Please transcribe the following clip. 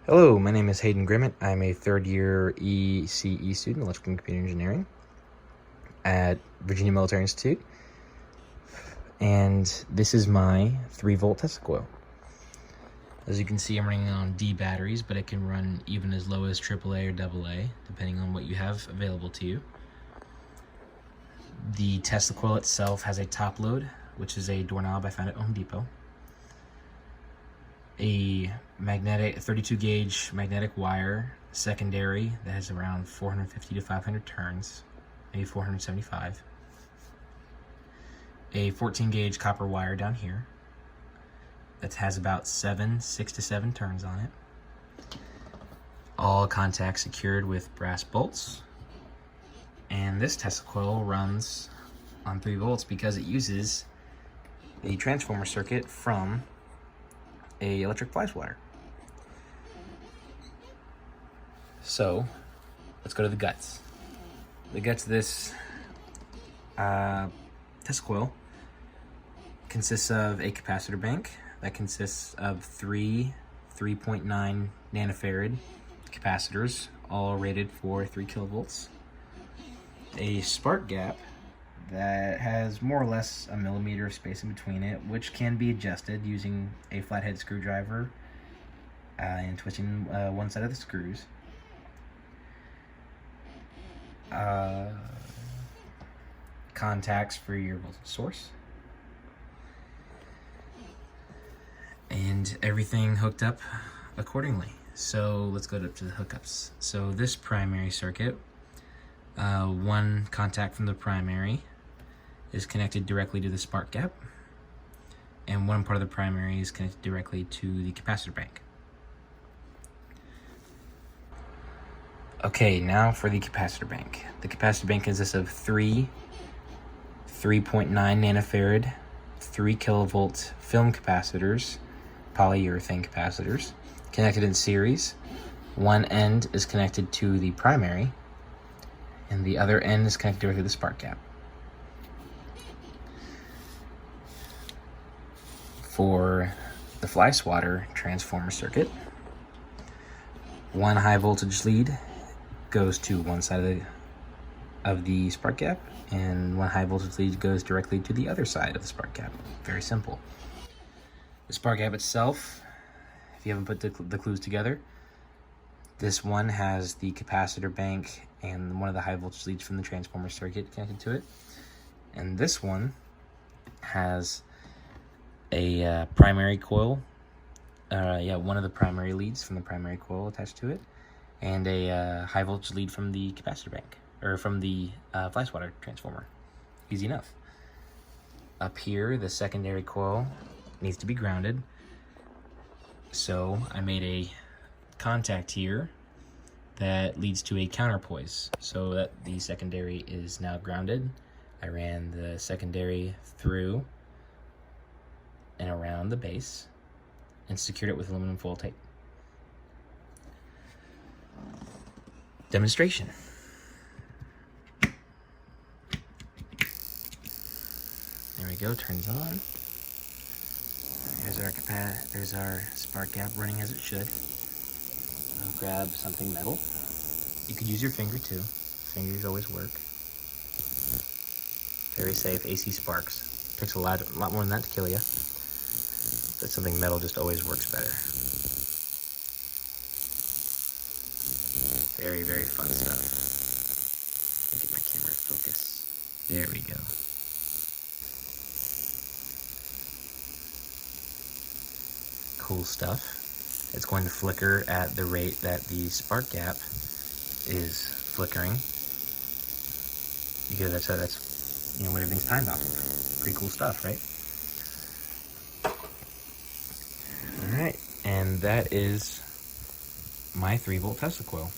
Hello, my name is Hayden Grimmett. I'm a third-year ECE student, Electrical and Computer Engineering, at Virginia Military Institute, and this is my 3-volt Tesla coil. As you can see, I'm running on D batteries, but it can run even as low as AAA or AA, depending on what you have available to you. The Tesla coil itself has a top load, which is a doorknob I found at Home Depot. A magnetic 32 gauge magnetic wire secondary that has around 450 to 500 turns, maybe 475. A 14 gauge copper wire down here that has about 6 to 7 turns on it. All contacts secured with brass bolts. And this Tesla coil runs on 3 volts because it uses a transformer circuit from a electric fly swatter. So let's go to the guts. The guts of this Tesla coil consists of a capacitor bank that consists of 3.9 nanofarad capacitors, all rated for 3 kilovolts. A spark gap that has more or less a millimeter of space in between it, which can be adjusted using a flathead screwdriver and twisting one side of the screws. Contacts for your voltage source. And everything hooked up accordingly. So let's go to the hookups. So this primary circuit, one contact from the primary is connected directly to the spark gap, and one part of the primary is connected directly to the capacitor bank. Okay, now for the capacitor bank. The capacitor bank consists of 3.9 nanofarad, 3 kilovolt film capacitors, polyurethane capacitors, connected in series. One end is connected to the primary, and the other end is connected directly to the spark gap. For the fly swatter transformer circuit, one high voltage lead goes to one side of the spark gap, and one high voltage lead goes directly to the other side of the spark gap. Very simple. The spark gap itself, if you haven't put the clues together, this one has the capacitor bank and one of the high voltage leads from the transformer circuit connected to it, and this one has a primary coil, one of the primary leads from the primary coil attached to it, and a high voltage lead from the capacitor bank, or from the fly swatter transformer. Easy enough. Up here, the secondary coil needs to be grounded, so I made a contact here that leads to a counterpoise, so that the secondary is now grounded. I ran the secondary through and around the base and secured it with aluminum foil tape. Demonstration. There we go, turns on. There's our spark gap running as it should. I'll grab something metal. You could use your finger too. Fingers always work. Very safe. AC sparks. Takes a lot more than that to kill you. But something metal just always works better. Very, very fun stuff. Get my camera to focus. There we go. Cool stuff. It's going to flicker at the rate that the spark gap is flickering, because that's what everything's timed off of. Pretty cool stuff, right? Alright, and that is my 3-volt Tesla coil.